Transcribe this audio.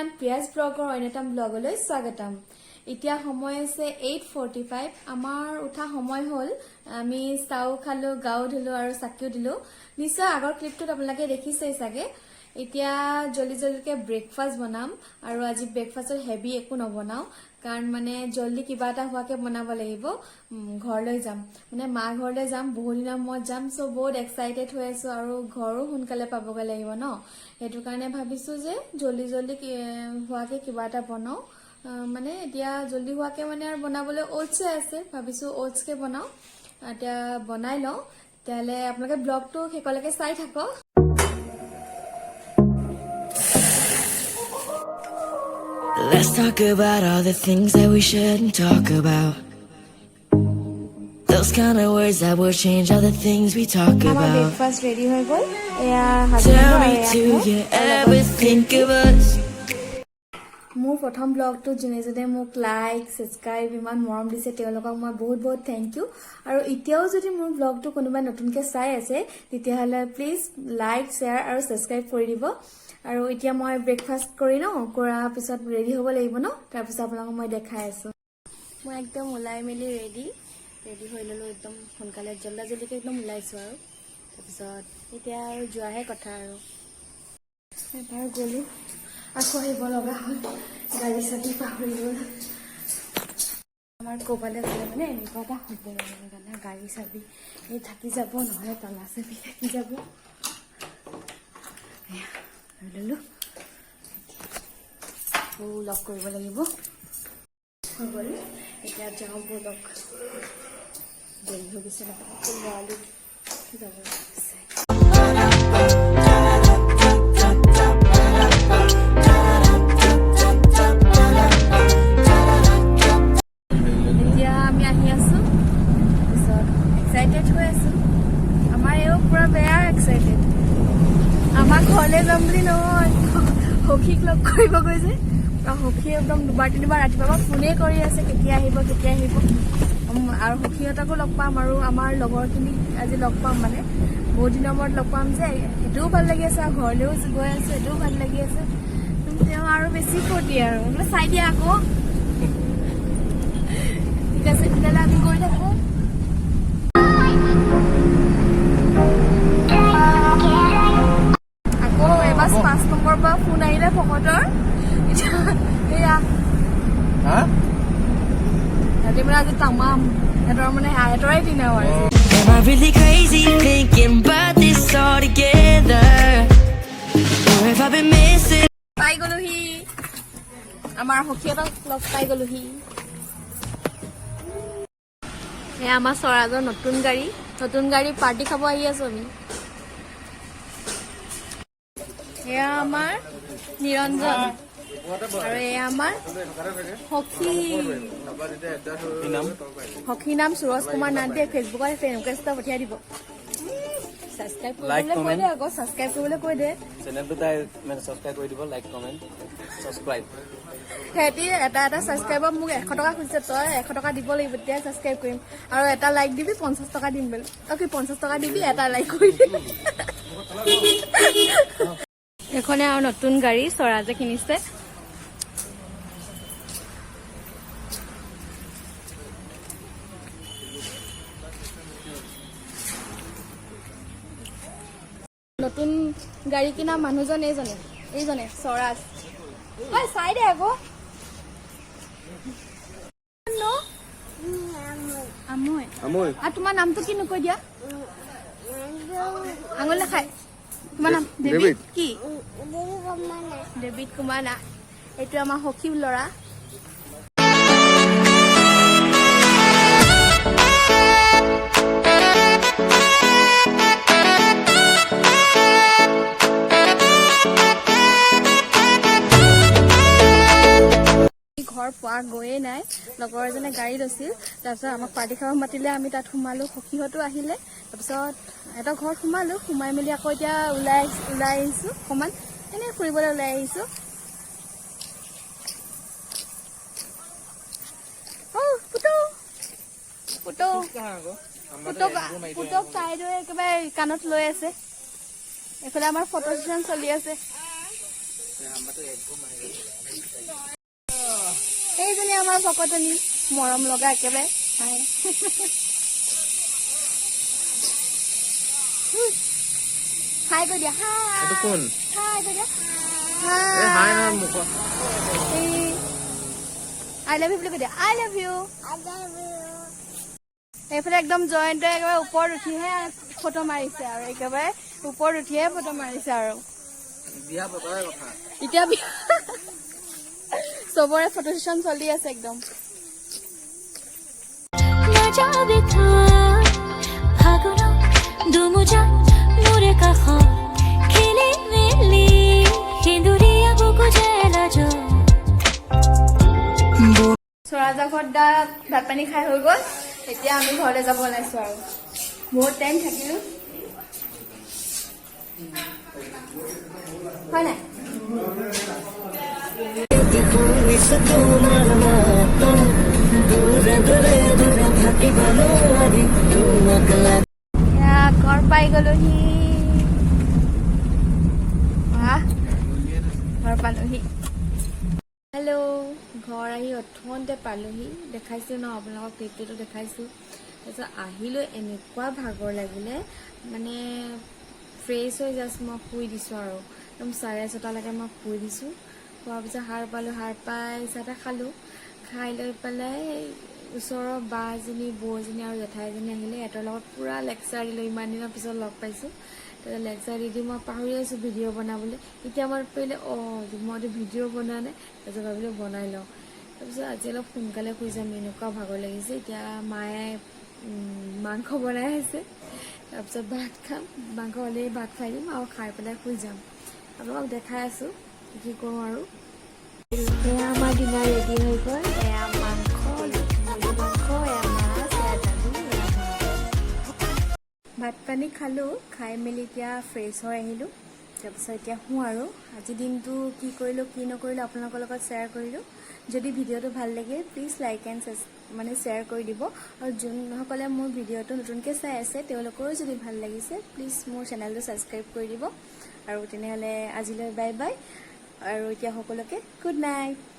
Everyone প্ৰিয়াজ ব্লগৰ অন্যতম ব্লগলৈ স্বাগতম। এতিয়া সময় আছে 8:45 আমাৰ উঠা সময় হল। আমি চাউ খালো, গাও ধুলো আৰু চাকিও দিলো। নিশ্চয় আগৰ ক্লিপটোত আপোনালোকে দেখিছেই চাগে। এতিয়া জলদি জলদিকে ব্ৰেকফাষ্ট বনাম আৰু আজি ব্ৰেকফাষ্টত হেভি একো নবনাও কাৰণ মানে জলদি কিবা এটা হোৱাকে বনাব লাগিব। ঘৰলৈ যাম মানে মা ঘৰলৈ যাম, বহুত দিনৰ মূৰত যাম। সো বহুত এক্সাইটেড হৈ আছো আৰু ঘৰো সোনকালে পাবগৈ লাগিব ন। সেইটো কাৰণে ভাবিছো যে জলদি জলদি হোৱাকে কিবা এটা বনাও। মানে এতিয়া জলদি হোৱাকে মানে আৰু বনাবলৈ ওটছ আছে, ভাবিছো ওটছকে বনাও। এতিয়া বনাই লওঁ, তেতিয়াহ'লে আপোনালোকে ব্লগটো শেষলৈকে চাই থাকক। Let's talk about all the things that we shouldn't talk about. Those kind of words that will change all the things we talk Our about. breakfast ready হৈ গল। Tell me, do you ever think of us? মোৰ প্ৰথম ব্লগটো যোনে যোনে মোক like subscribe ইমান মৰম দিছে তেওঁলোকক মই বহুত বহুত থেংক ইউ। আৰু এতিয়াও যদি মোৰ ব্লগটো কোনোবা নতুনকৈ চাই আছে তেতিয়াহ'লে প্লিজ লাইক শ্বেয়াৰ আৰু সাবস্ক্ৰাইব কৰি দিব। আৰু এতিয়া মই ব্ৰেকফাষ্ট কৰি লওঁ, কৰাৰ পিছত ৰেডি হ'ব লাগিব ন। তাৰপিছত আপোনালোকক মই দেখাই আছো। মই একদম ওলাই মেলি ৰেডি হৈ ললো, একদম সোনকালে জল্দিকে একদম ওলাইছো। আৰু তাৰপিছত এতিয়া আৰু যোৱাহে কথা। আৰু এবাৰ গলো আকৌ আহিব লগা হ'ল, গাড়ী চাবি পাহৰি গ'ল। আমাৰ ক'বালৈ গ'লে মানে এনেকুৱা এটা হ'ব মানে গাড়ী চাবি এই থাকি যাব, নহ'লে তলা চাবি থাকি যাব। ললো লক কৰিব লাগিব। হৈ গ'ল, এতিয়া যাওঁ বলক। দেৰি হৈ গৈছে লৰালি যাব লাগিছে। এতিয়া আমি আহি আছো, তাৰপিছত এক্সাইটেড হৈ আছো। আমাৰ এও পুৰা বেয়া এক্সাইটেড। আমাৰ ঘৰলৈ যাম বুলি নহয়, সখীক লগ কৰিব গৈছে। সখী একদম দুবাৰ তিনিবাৰ ৰাতিপুৱাৰ পৰা ফোনে কৰি আছে, কেতিয়া আহিব কেতিয়া আহিব। আৰু সখীহঁতকো লগ পাম আৰু আমাৰ লগৰখিনিক আজি লগ পাম, মানে বহুত দিনৰ মূৰত লগ পাম যে সেইটোও ভাল লাগি আছে। আৰু ঘৰলৈও গৈ আছো, সেইটোও ভাল লাগি আছে। তেওঁ আৰু বেছি ফূৰ্তি আৰু চাই দিয়া আকৌ। ঠিক আছে, তেতিয়াহ'লে আমি গৈ থাকো। আকৌ এবাৰ 5 নম্বৰৰ পৰা ফোন আহিলে ভকতৰ। সেয়া সিহঁতে মানে আজি তামাম, সিহঁতৰ মানে সিহঁতৰে দিন আৰু। Am I really crazy thinking about this all together? Or have I been missing? পাই গলোহি, আমাৰ সখীহঁতক লগ পাই গলোহি। এয়া আমাৰ স্বৰাজৰ নতুন গাড়ী পাৰ্টি খাব আহি আছো আমি। এয়া আমাৰ নিৰঞ্জন আৰু এয়া আমাৰ সখী নাম সুৰজ কুমাৰ নাথ দিয়ে। ফেচবুকত ফ্ৰেণ্ড ৰিকুৱেষ্ট এটা পঠিয়াই দিব। সাবস্ক্ৰাইব কৰিবলৈ কৈ দে আকৌ, সাবস্ক্ৰাইব কৰিবলৈ কৈ দে। চেনেলটো সাবস্ক্ৰাইব কৰি দিব, লাইক কমেণ্ট সাবস্ক্ৰাইব। সিহঁতি এটা সাবস্ক্ৰাইবত মোক 100 টকা খুজিছে, তই 100 টকা দিব লাগিব, তেতিয়া সাবস্ক্ৰাইব কৰিম। আৰু এটা লাইক দিবি 50 টকা দিম বোলে। কি 50 টকা দিবি, এটা লাইক কৰি দিবি। এইখনে আৰু নতুন গাড়ী স্বৰাজে কিনিছে। নতুন গাড়ী কিনা মানুহজন এইজনে স্বৰাজ। চাই দে আকৌ। আমৈ। আৰু তোমাৰ নামটো কি নকৈ দিয়া? আঙুল নাখায়। তোমাৰ নাম ডেভিড কি? ডেভিড কুমাৰ নাথ। এইটো আমাৰ সখী ল'ৰা। ঘৰ পোৱা গৈয়ে নাই, লগৰ এজনে গাড়ী লৈছিল। তাৰপিছত আমাক পাৰ্টি খাব মাতিলে, আমি তাত সোমালো। সখীহঁতো আহিলে, তাৰপিছত এটা ঘৰত সোমাই মেলি আকৌ এতিয়া ওলাই আহিছো। অকণমান এনেই ফুৰিবলৈ ওলাই আহিছো। পুতক তাইদৰে একেবাৰে কাণত লৈ আছে। এইফালে আমাৰ ফটো ছেশ্যন চলি আছে। এইজনী আমাৰ ভকতনী মৰম লগা একেবাৰে হাই কৈ দিয়া এইটো কোন হাই কৈ দিয়া এই হাই না মুখ আই লাভ ইউ বুলি কৈ দিয়া আই লাভ ইউ এইফালে একদম জয়ন্তই একেবাৰে ওপৰত উঠিহে ফটো মাৰিছে আৰু একেবাৰে ওপৰত উঠিহে ফটো মাৰিছে আৰু বিয়া বতৰৰ কথা এতিয়া চবৰে ফটো সেশন চলি আছে একদম 나자비 타 파고로 두무자 노래 가허 킬리밀리 힌두리야 보고 제라죠 চৰাজা ঘৰদা ভাত পানী খাই হৈ গ'ল এতিয়া আমি ঘৰলৈ যাব ওলাইছো আৰু বহুত টাইম থাকিলো হয় নাই এয়া ঘৰ পাই গলোহি ঘৰ পালোহি হেল্ল' ঘৰ আহি অথনতে পালোহি দেখাইছো ন আপোনালোকক ক্লিপটো দেখাইছো তাৰপিছত আহিলো এনেকুৱা ভাগৰ লাগিলে মানে ফ্ৰেছ হৈ জাষ্ট মই শুই দিছোঁ আৰু একদম 6:30লৈকে মই শুই দিছোঁ খোৱাৰ পিছত সাৰ পালোঁ সাৰ পাই চাহ তাহ খালোঁ খাই লৈ পেলাই ওচৰৰ বা এজনী বৌ এজনী আৰু জেঠাই এজনী আহিলে সিহঁতৰ লগত পূৰা লেকচাৰ দিলোঁ ইমান দিনৰ পিছত লগ পাইছোঁ তাৰপিছত লেকচাৰ দি মই পাহৰি আছোঁ ভিডিঅ' বনাবলৈ এতিয়া মনত পৰিলে মইতো ভিডিঅ' বনোৱা নাই তাৰপিছত ভাবিলোঁ বনাই লওঁ তাৰপিছত আজি অলপ সোনকালে শুই যাম এনেকুৱা ভাগৰ লাগিছে এতিয়া মায়ে মাংস বনাই আছে তাৰপিছত ভাত খাম মাংস হ'লেই ভাত খাই দিম আৰু খাই পেলাই শুই যাম আপোনালোকক দেখাই আছোঁ কি কৰোঁ আৰু এয়া আমাৰ ডিনাৰ ৰেডি হৈ গ'ল এয়া মাংস মাংস এয়া মাছ এয়া দালি এয়া ভাত পানী খালোঁ খাই মেলি এতিয়া ফ্ৰেছ হৈ আহিলোঁ তাৰপিছত এতিয়া শুওঁ আৰু আজি দিনটো কি কৰিলোঁ কি নকৰিলোঁ আপোনালোকৰ লগত শ্বেয়াৰ কৰিলোঁ যদি ভিডিঅ'টো ভাল লাগে প্লিজ লাইক এণ্ড শ্বেয়াৰ কৰি দিব আৰু যোনসকলে মোৰ ভিডিঅ'টো নতুনকৈ চাই আছে তেওঁলোকৰো যদি ভাল লাগিছে প্লিজ মোৰ চেনেলটো ছাবস্ক্ৰাইব কৰি দিব আৰু তেনেহ'লে আজিলৈ বাই বাই আৰু এতিয়া সকলোকে গুড নাইট